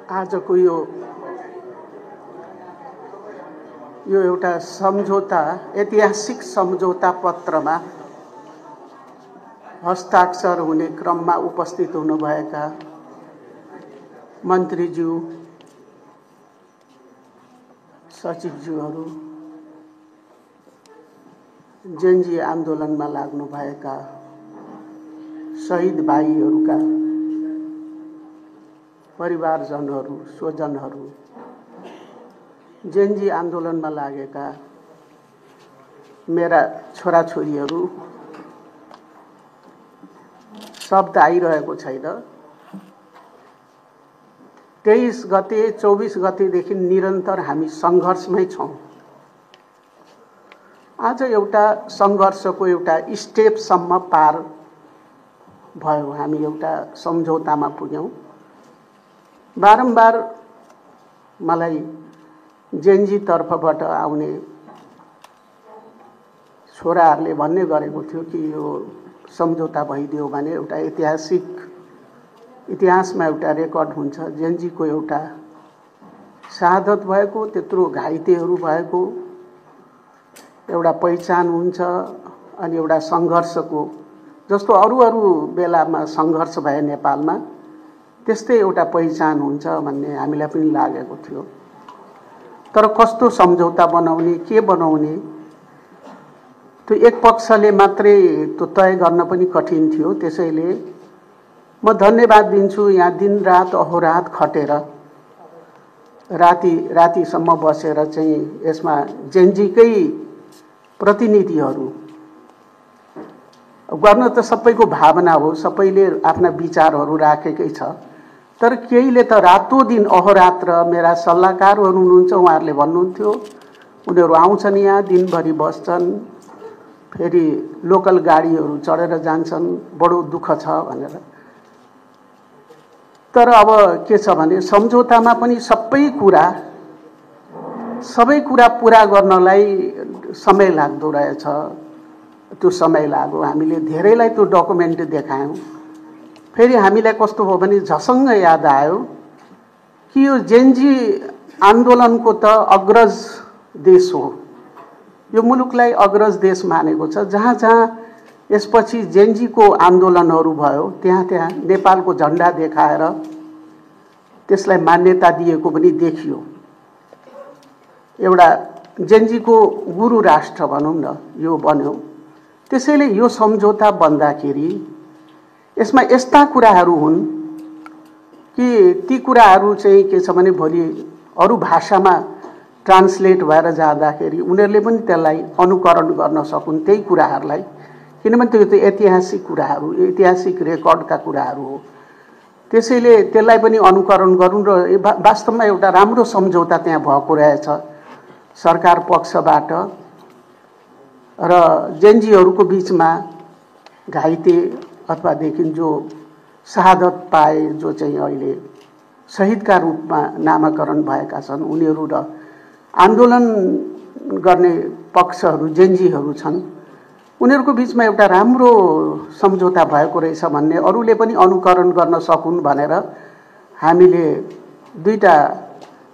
आजको यो एउटा सम्झौता ऐतिहासिक सम्झौता पत्रमा हस्ताक्षर हुने क्रममा उपस्थित हुनुभएका मन्त्रीज्यू, सचिवज्यूहरू, जेनजी आन्दोलनमा लाग्नुभएका शहीद भाइहरूका परिवारजनहरू, स्वजनहरू, जेनजी आन्दोलनमा लागेका मेरा छोराछोरीहरू, शब्द आइरहेको छैन। 23 गते 24 गतेदेखि निरन्तर हामी सङ्घर्षमै छौँ। आज एउटा सङ्घर्षको एउटा स्टेपसम्म पार भयो, हामी एउटा सम्झौतामा पुग्यौँ। बारम्बार मलाई जेनजी तर्फबाट आउने छोराहरूले भन्ने गरेको थियो कि यो सम्झौता भइदियो भने एउटा इतिहासमा एउटा रेकर्ड हुन्छ। जेनजीको एउटा शहादत भएको, त्यत्रो घाइतेहरू भएको एउटा पहिचान हुन्छ अनि एउटा सङ्घर्षको जस्तो अरू बेलामा सङ्घर्ष भए नेपालमा त्यस्तै एउटा पहिचान हुन्छ भन्ने हामीलाई पनि लागेको थियो। तर कस्तो सम्झौता बनाउने, के बनाउने, त्यो एक पक्षले मात्रै त्यो तय गर्न पनि कठिन थियो। त्यसैले म धन्यवाद दिन्छु यहाँ दिनरात अहोरात खटेर रातिसम्म बसेर चाहिँ यसमा जेनजीकै प्रतिनिधिहरू गर्न त सबैको भावना हो, सबैले आफ्ना विचारहरू राखेकै छ। तर केहीले त रातो दिन अहोरात्र मेरा सल्लाहकारहरू हुनुहुन्छ, उहाँहरूले भन्नुहुन्थ्यो उनीहरू आउँछन् यहाँ दिनभरि बस्छन्, फेरि लोकल गाडीहरू चढेर जान्छन्, बडो दुःख छ भनेर। तर अब के छ भने सम्झौतामा पनि सबै कुरा पुरा गर्नलाई समय लाग्दो रहेछ। त्यो समय लाग्यो, हामीले धेरैलाई त्यो डकुमेन्ट देखायौँ। फेरि हामीलाई कस्तो भयो भने झसङ्ग याद आयो कि यो जेनजी आन्दोलनको त अग्रज देश हो, यो मुलुकलाई अग्रज देश मानेको छ। जहाँ जहाँ यसपछि जेनजीको आन्दोलनहरू भयो त्यहाँ नेपालको झन्डा देखाएर त्यसलाई मान्यता दिएको पनि देखियो। एउटा जेनजीको गुरु राष्ट्र भनौँ न यो बन्यो। त्यसैले यो सम्झौता बन्दाखेरि यसमा यस्ता कुराहरू हुन् कि ती कुराहरू चाहिँ के छ भने भोलि अरू भाषामा ट्रान्सलेट भएर जाँदाखेरि उनीहरूले पनि त्यसलाई अनुकरण गर्न सकुन् त्यही कुराहरूलाई, किनभने त्यो त ऐतिहासिक कुराहरू, ऐतिहासिक रेकर्डका कुराहरू हो। त्यसैले त्यसलाई पनि अनुकरण गरौँ र वास्तवमा एउटा राम्रो सम्झौता त्यहाँ भएको रहेछ सरकार पक्षबाट र जेनजीहरूको बिचमा घाइते अथवादेखि जो शहादत पाए, जो चाहिँ अहिले शहीदका रूपमा नामाकरण भएका छन् उनीहरू र आन्दोलन गर्ने पक्षहरू जेनजीहरू छन्, उनीहरूको बिचमा एउटा राम्रो सम्झौता भएको रहेछ भन्ने अरूले पनि अनुकरण गर्न सकुन् भनेर हामीले दुईटा,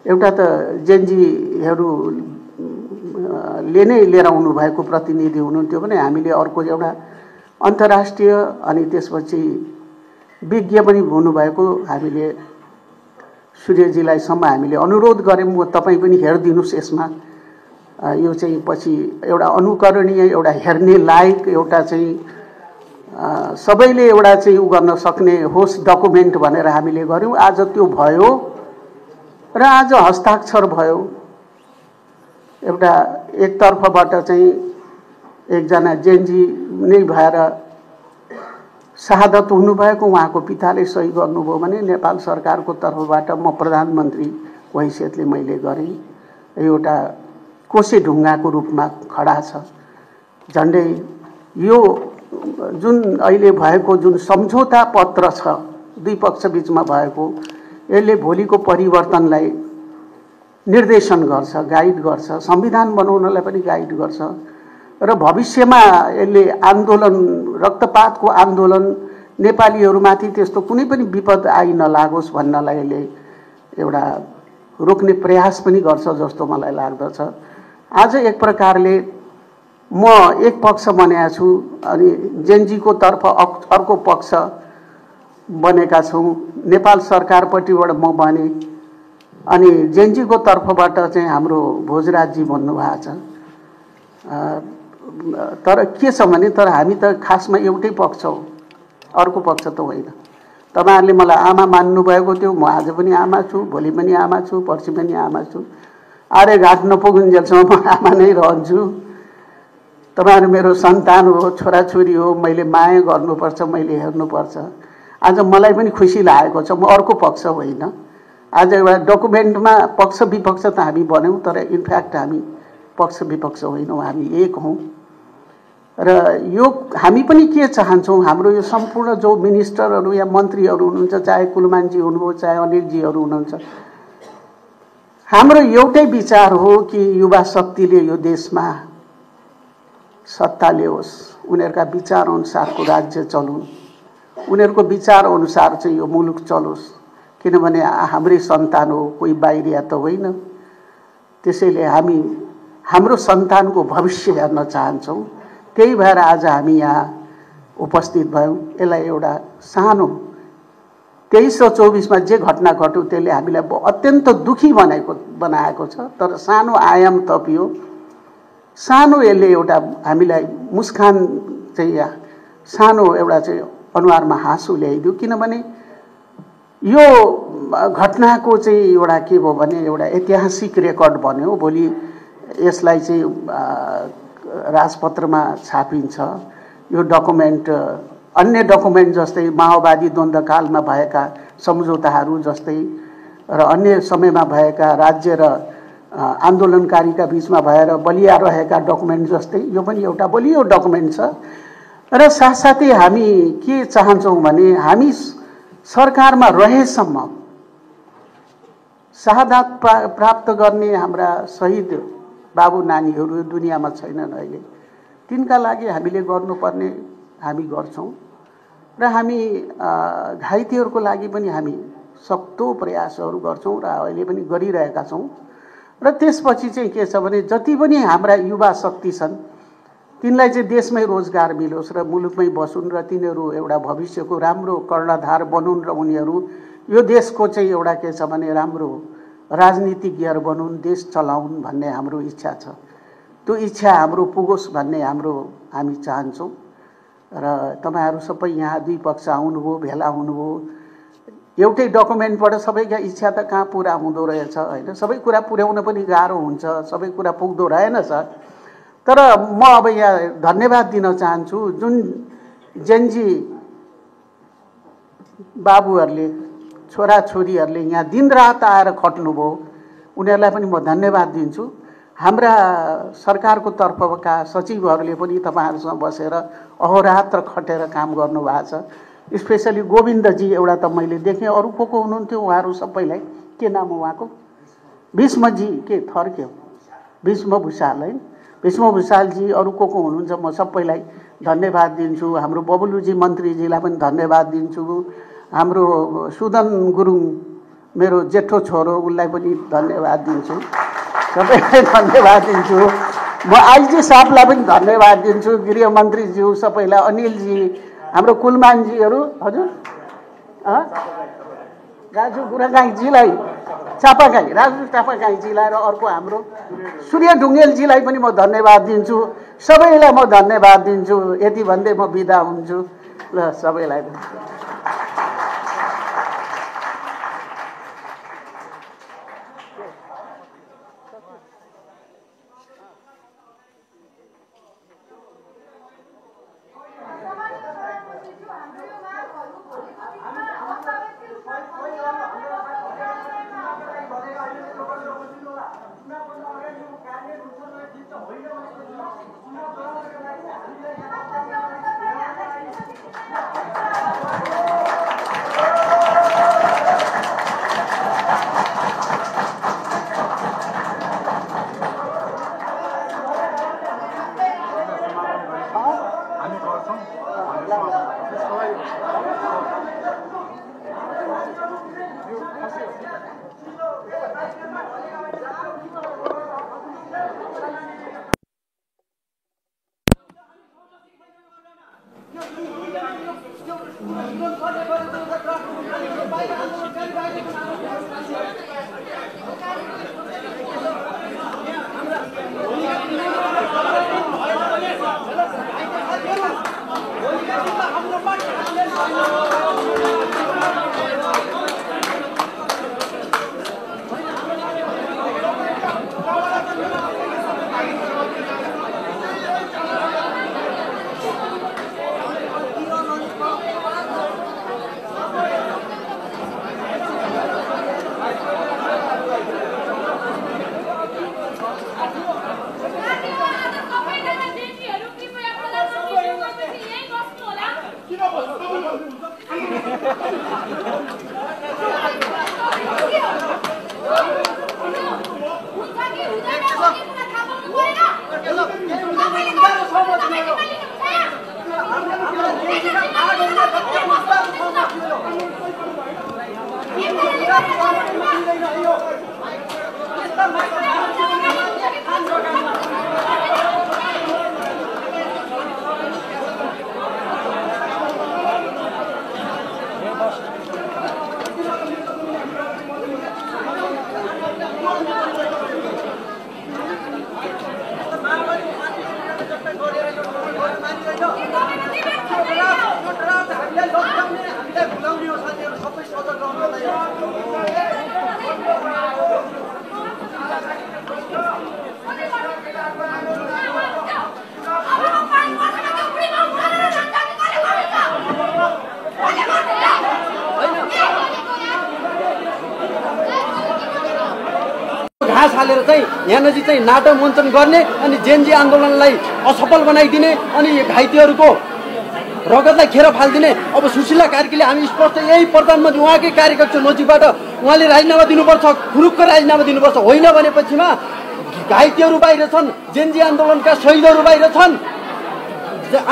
एउटा त जेनजीहरू ले नै लिएर आउनु भएको प्रतिनिधि हुनुहुन्थ्यो भने हामीले अर्को एउटा अन्तर्राष्ट्रिय अनि त्यसपछि विज्ञ पनि हुनुभएको हामीले सूर्यजीलाई सम्म हामीले अनुरोध गऱ्यौँ तपाईँ पनि हेरिदिनुहोस् यसमा, यो चाहिँ पछि एउटा अनुकरणीय, एउटा हेर्ने लायक, एउटा चाहिँ सबैले एउटा चाहिँ उ गर्न सक्ने होस् डकुमेन्ट भनेर हामीले गऱ्यौँ। आज त्यो भयो र आज हस्ताक्षर भयो। एउटा एकतर्फबाट चाहिँ एकजना जेनजी नै भएर शहादत हुनुभएको उहाँको पिताले सही गर्नुभयो भने नेपाल सरकारको तर्फबाट म प्रधानमन्त्रीको हैसियतले मैले गरेँ। एउटा कोसे ढुङ्गाको रूपमा खडा छ। झन्डै यो जुन अहिले भएको जुन सम्झौता पत्र छ दुई पक्ष बिचमा भएको, यसले भोलिको परिवर्तनलाई निर्देशन गर्छ, गाइड गर्छ, संविधान बनाउनलाई पनि गाइड गर्छ र भविष्यमा यसले आन्दोलन, रक्तपातको आन्दोलन नेपालीहरूमाथि त्यस्तो कुनै पनि विपद आइ नलागोस् भन्नलाई यसले एउटा रोक्ने प्रयास पनि गर्छ जस्तो मलाई लाग्दछ। आज एक प्रकारले म एक पक्ष बनेको छु अनि जेनजीको तर्फ अर्को पक्ष बनेका छौँ। नेपाल सरकारपट्टिबाट म बने अनि जेनजीको तर्फबाट चाहिँ हाम्रो भोजराजजी भन्नुभएको छ। तर के छ भने तर हामी त खासमा एउटै पक्ष हो, अर्को पक्ष त होइन। तपाईहरुले मलाई आमा मान्नुभएको थियो, म आज पनि आमा छु, भोलि पनि आमा छु, पर्सि पनि आमा छु। आरे घाट नपुगुन्जेलसम्म म आमा नै रहन्छु। तपाईहरु मेरो सन्तान हो, छोराछोरी हो, मैले माया गर्नुपर्छ, मैले हेर्नुपर्छ। आज मलाई पनि खुसी लागेको छ, म अर्को पक्ष होइन। आज एउटा डकुमेन्टमा पक्ष विपक्ष त हामी बन्यौं, तर इनफ्याक्ट हामी पक्ष विपक्ष होइनौं, हामी एक हौं। र यो हामी पनि के चाहन्छौं, हाम्रो यो सम्पूर्ण जो मिनिस्टरहरू या मन्त्रीहरू हुनुहुन्छ, चाहे कुलमानजी हुनुभयो, चाहे अनिलजीहरू हुनुहुन्छ, हाम्रो एउटै विचार हो कि युवा शक्तिले यो देशमा सत्ता ल्याओस्, उनीहरुका विचार अनुसारको राज्य चलुन्, उनीहरुको विचार अनुसार चाहिँ यो मुलुक चलोस्। किनभने हाम्रै सन्तान हो, कोही बाहिरिया त होइन। त्यसैले हामी हाम्रो सन्तानको भविष्य हेर्न चाहन्छौं। त्यही भएर आज हामी यहाँ उपस्थित भयौं। यसलाई एउटा सानो 23 र 24 मा जे घटना घट्यो त्यसले हामीलाई अत्यन्त दुखी बनाएको छ, तर सानो आयाम थपियो, सानो यसले एउटा हामीलाई मुस्कान चाहिँ सानो एउटा चाहिँ अनुहारमा हाँसो ल्याइदियो। किनभने यो घटनाको चाहिँ एउटा के भयो भने एउटा ऐतिहासिक रेकर्ड बन्यो। भोलि यसलाई चाहिँ राजपत्रमा छापिन्छ। यो डकुमेन्ट अन्य डकुमेन्ट जस्तै माओवादी द्वन्द्वकालमा भएका सम्झौताहरू जस्तै र अन्य समयमा भएका राज्य र आन्दोलनकारीका बीचमा भएर बलिया रहेका डकुमेन्ट जस्तै यो पनि एउटा बलियो डकुमेन्ट छ। र साथसाथै हामी के चाहन्छौं भने हामी सरकारमा रहेसम्म शहादत प्राप्त गर्ने हाम्रा शहीद बाबु नानीहरू दुनियाँमा छैनन् अहिले। तिनका लागि हामीले गर्नुपर्ने हामी गर्छौं र हामी घाइतेहरूको लागि पनि हामी सक्दो प्रयासहरू गर्छौं र अहिले पनि गरिरहेका छौं। र त्यसपछि चाहिँ के छ भने जति पनि हाम्रा युवा शक्ति छन् तिनलाई चाहिँ देशमै रोजगार मिलोस् र मुलुकमै बसुन् र तिनीहरू एउटा भविष्यको राम्रो कर्णधार बनुन् र उनीहरू यो देशको चाहिँ एउटा के छ भने राम्रो राजनीतिज्ञहरू बनुन्, देश चलाउन् भन्ने हाम्रो इच्छा छ। त्यो इच्छा हाम्रो पुगोस् भन्ने हामी चाहन्छौं। र तपाईहरु सबै यहाँ दुई पक्ष आउनुभयो, भेला हुनुभयो। एउटै डकुमेन्टबाट सबैका इच्छा त कहाँ पूरा हुँदो रहेछ हैन। सबै कुरा पुर्याउन पनि गाह्रो हुन्छ, सबै कुरा पुग्दो रहेनछ। तर म अब यहाँ धन्यवाद दिन चाहन्छु जुन जेनजी बाबुहरुले छोराछोरीहरुले यहाँ दिनरात आएर खट्नुभयो, उनीहरुलाई पनि म धन्यवाद दिन्छु। हाम्रा सरकारको तर्फका सचिवहरूले पनि तपाईहरुसँग बसेर अहोरात्र खटेर काम गर्नु भएको छ। स्पेशली गोविन्दजी एउटा त मैले देखेँ, अरु को हुनुहुन्थ्यो उहाँहरु सबैलाई के नाम हो उहाँको, भीष्मजी के थर के हो, भीष्म भुषाल है, भीष्म भुषालजी, अरु को हुनुहुन्छ म सबैलाई धन्यवाद दिन्छु। हाम्रो बबुलुजी मन्त्रीजीलाई पनि धन्यवाद दिन्छु। हाम्रो सुदन गुरुङ मेरो जेठो छोरो, उलाई पनि धन्यवाद दिन्छु। सबैलाई धन्यवाद दिन्छु। म आइजी साहबलाई पनि धन्यवाद दिन्छु, गृहमन्त्रीज्यू सबैलाई, अनिलजी, हाम्रो कुलमानजीहरू, हजुर राजु गुरागाईजीलाई, चापागाई राजु चापागाईजीलाई र अर्को हाम्रो सूर्य ढुङ्गेलजीलाई पनि म धन्यवाद दिन्छु। सबैलाई म धन्यवाद दिन्छु। यति भन्दै म बिदा हुन्छु। ल सबैलाई घाँस हालेर चाहिँ यहाँनिर चाहिँ नाटक मञ्चन गर्ने अनि जेनजी आन्दोलनलाई असफल बनाइदिने अनि घाइतेहरूको रगतलाई खेर फालिदिने। अब सुशीला कार्कीले हामी स्पष्ट यही प्रधानमन्त्री उहाँकै कार्यकर्ता नजिकबाट उहाँले राजीनामा दिनुपर्छ, खुरुक्क राजीनामा दिनुपर्छ। होइन भनेपछिमा घाइतेहरू बाहिर छन्, जेनजी आन्दोलनका शहीदहरू बाहिर छन्,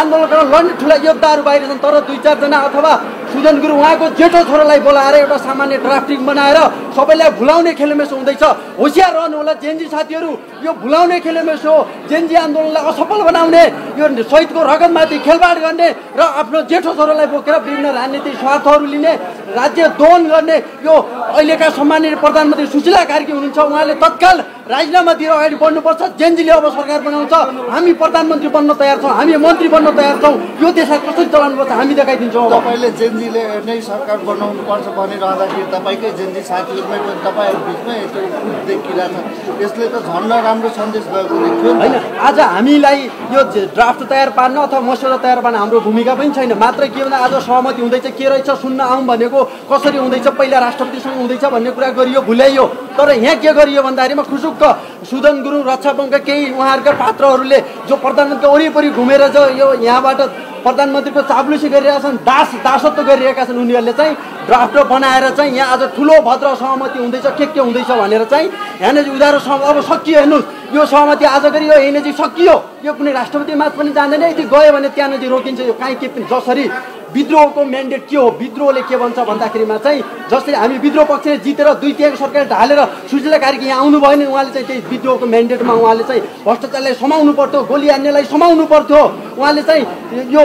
आन्दोलनका लड्ने ठुला योद्धाहरू बाहिर छन्। तर 2-4 जना अथवा सुजन गुरुङ उहाँको जेठो छोरालाई बोलाएर एउटा सामान्य ड्राफ्टिङ बनाएर सबैलाई भुलाउने खेलमेसो हुँदैछ। होसियार रहनु होला जेनजी साथीहरू, यो भुलाउने खेलमेसो हो। जेनजी आन्दोलनलाई असफल बनाउने, यो शहीदको रगतमाथि खेलबाड गर्ने र आफ्नो जेठो छोरालाई बोकेर विभिन्न राजनीतिक स्वार्थहरू लिने, राज्य दोहन गर्ने यो अहिलेका सम्माननीय प्रधानमन्त्री सुशीला कार्की हुनुहुन्छ। उहाँले तत्काल राजीनामा दिएर अगाडि बढ्नुपर्छ। जेनजीले अब सरकार बनाउँछ, हामी प्रधानमन्त्री बन्न तयार छौँ, हामी मन्त्री बन्न तयार छौँ। यो देशलाई कसरी चलाउनुपर्छ हामी देखाइदिन्छौँ। तपाईँले जेनजीले नै सरकार बनाउनुपर्छ भनिरहँदाखेरि तपाईँकै जेनजी साथीहरूमै पनि तपाईँहरू बिचमै त्यो देखिरहेको छ। यसले त झन् राम्रो सन्देश गएको देखियो होइन। आज हामीलाई यो ड्राफ्ट तयार पार्न अथवा मसौदा तयार पार्न हाम्रो भूमिका पनि छैन। मात्र के भन्दा आज सहमति हुँदैछ, के रहेछ सुन्न आउँ भनेको, कसरी हुँदैछ, पहिला राष्ट्रपतिसँग हुँदैछ भन्ने कुरा गरियो, भुल्याइयो। तर यहाँ के गरियो भन्दाखेरिमा खुसुक्क सुदन गुरुङ, रक्षा बङका केही उहाँहरूका पात्रहरूले जो प्रधानमन्त्री वरिपरि घुमेर जो यो यहाँबाट प्रधानमन्त्रीको चाप्लुसी गरिरहेका छन्, दासत्व गरिरहेका छन्, उनीहरूले चाहिँ ड्राफ्ट बनाएर चाहिँ यहाँ आज ठुलो भद्र सहमति हुँदैछ, के हुँदैछ भनेर चाहिँ यहाँनिर उधारो अब सकियो। हेर्नुहोस् यो सहमति आज गरी यो यहीँनिर सकियो। यो कुनै राष्ट्रपति मात्र पनि जाँदैन, यदि गयो भने त्यहाँनिर रोकिन्छ। यो काहीँ के पनि जसरी विद्रोहको म्यान्डेट के हो, विद्रोहले के भन्छ भन्दाखेरिमा चाहिँ जसरी हामी विद्रोह पक्षले जितेर 2/3 सरकार ढालेर सुशीला कार्की यहाँ आउनु भयो भने उहाँले चाहिँ त्यही विद्रोहको म्यान्डेटमा उहाँले चाहिँ भ्रष्टाचारलाई समाउनु पर्थ्यो, गोली हान्नेलाई समाउनु पर्थ्यो, उहाँले चाहिँ यो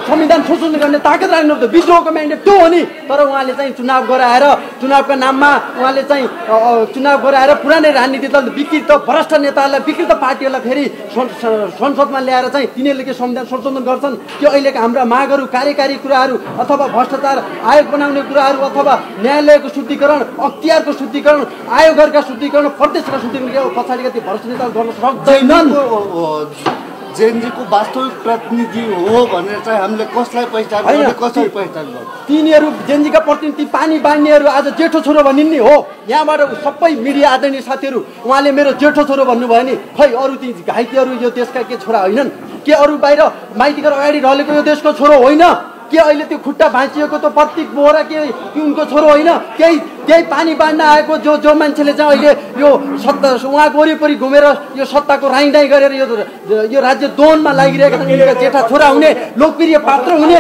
संविधान शोषण गर्ने ताकत राख्नु पर्थ्यो। विद्रोहको म्यान्डेट त्यो हो नि। तर उहाँले चाहिँ चुनाव गराएर चुनावका नाममा उहाँले चाहिँ चुनाव गराएर पुरानै राजनीतिक दल विकृत भ्रष्ट नेताहरूलाई, विकृत पार्टीहरूलाई फेरि संसदमा ल्याएर चाहिँ तिनीहरूले के संविधान संशोधन गर्छन्। त्यो अहिलेका हाम्रा मागहरू, कार्यकारी कुराहरू अथवा भ्रष्टाचार आयोग बनाउने कुराहरू अथवा न्यायालयको शुद्धिकरण, अख्तियारको शुद्धिकरण, आयोगहरूका शुद्धिकरण, प्रदेशका शुद्धिकरण पछाडिका ती भ्रष्ट नेताहरू गर्न सक्दैनन्। जेनजीको वास्तविक प्रतिनिधि हो भनेर चाहिँ हामीले कसलाई पहिचान गर्ने, कसरी पहिचान गर्ने? तिनीहरू जेनजीका प्रतिनिधि पानी बाँड्नेहरू आज जेठो छोरो भनिन् नि हो। यहाँबाट सबै मिडिया आदरणीय साथीहरू उहाँले मेरो जेठो छोरो भन्नुभयो नि, खै अरू ती घाइतेहरू यो देशका के छोरा होइनन्? के अरू बाहिर माइतीको अगाडि ढलेको यो देशको छोरो होइन? के अहिले त्यो खुट्टा भाँचिएको त प्रतीक बोहरा के उनको छोरो होइन? त्यही पानी बाँड्न आएको जो मान्छेले चाहिँ अहिले यो सत्ता उहाँको वरिपरि घुमेर यो सत्ताको राइडाइ गरेर यो राज्य दोहनमा लागिरहेका छन्। यिनका जेठा छोरा हुने, लोकप्रिय पात्र हुने,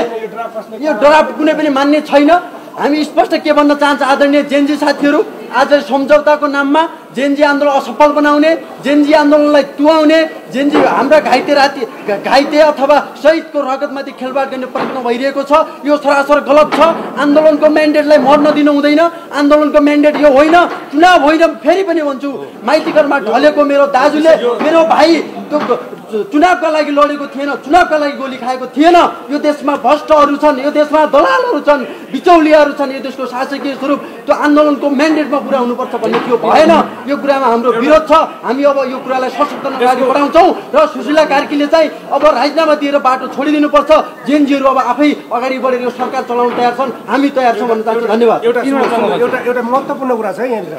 यो ड्राफ्ट कुनै पनि मान्ने छैन। हामी स्पष्ट के भन्न चाहन्छ आदरणीय जेनजी साथीहरू, आज सम्झौताको नाममा जेनजी आन्दोलन असफल बनाउने, जेनजी आन्दोलनलाई तुवाउने, जेनजी हाम्रा घाइते अथवा शहीदको रगतमाथि खेलबाड गर्ने प्रयत्न भइरहेको छ। यो सरासर गलत छ। आन्दोलनको म्यान्डेटलाई मर्न दिनु हुँदैन। आन्दोलनको म्यान्डेट यो होइन, चुनाव होइन। फेरि पनि भन्छु, माइतीघरमा ढलेको मेरो दाजुले, मेरो भाइ त्यो चुनावका लागि लडेको थिएन, चुनावका लागि गोली खाएको थिएन। यो देशमा भ्रष्टहरू छन्, यो देशमा दलालहरू छन्, बिचौलियाहरू छन्। यो देशको शासकीय स्वरूप त्यो आन्दोलनको म्यान्डेटमा पुरा हुनुपर्छ भन्ने त्यो भएन। यो कुरामा हाम्रो विरोध छ। हामी अब यो कुरालाई सशक्त अगाडि बढाउँछौँ र सुशीला कार्कीले चाहिँ अब राजीनामा दिएर बाटो छोडिदिनुपर्छ। जेनजीहरू अब आफै अगाडि बढेर यो सरकार चलाउन तयार छन्, हामी तयार छौँ भन्न चाहन्छु। धन्यवाद। एउटा महत्त्वपूर्ण कुरा छ यहाँनिर।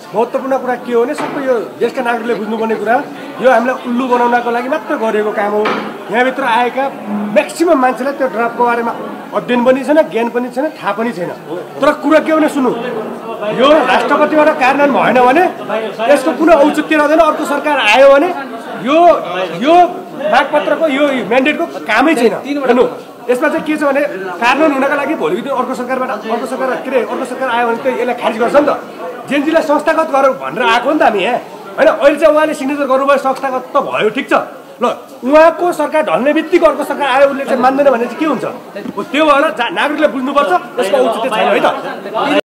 महत्त्वपूर्ण कुरा के हो भने सबै यो देशका नागरिकले बुझ्नुपर्ने कुरा, यो हामीलाई उल्लु बनाउनको लागि मात्र गरिएको काम हो। यहाँभित्र आएका म्याक्सिमम मान्छेलाई त्यो ड्राफ्टको बारेमा अध्ययन पनि छैन, ज्ञान पनि छैन, थाहा पनि छैन। तर कुरा के हो भने सुन्नु, यो राष्ट्रपतिबाट कार्यान्वयन भएन भने यसको कुनै औचित्य रहँदैन। अर्को सरकार आयो भने यो मागपत्रको यो म्यान्डेटको कामै छैन। हेर्नु, यसमा चाहिँ के छ भने कार्यान्वयन हुनका लागि भोलिको दिन अर्को सरकार आयो भने त यसलाई खारिज गर्छ नि त। जेनजीलाई संस्थागत गरौँ भनेर आएको नि त हामी यहाँ, होइन? अहिले चाहिँ उहाँले सिग्नेचर गर्नुभयो, संस्थागत त भयो, ठिक छ। ल, उहाँको सरकार ढल्ने बित्तिकै अर्को सरकार आयो, उसले चाहिँ मान्दैन भने चाहिँ के हुन्छ? त्यो भएर नागरिकले बुझ्नुपर्छ, यसको औचित्य छैन है त।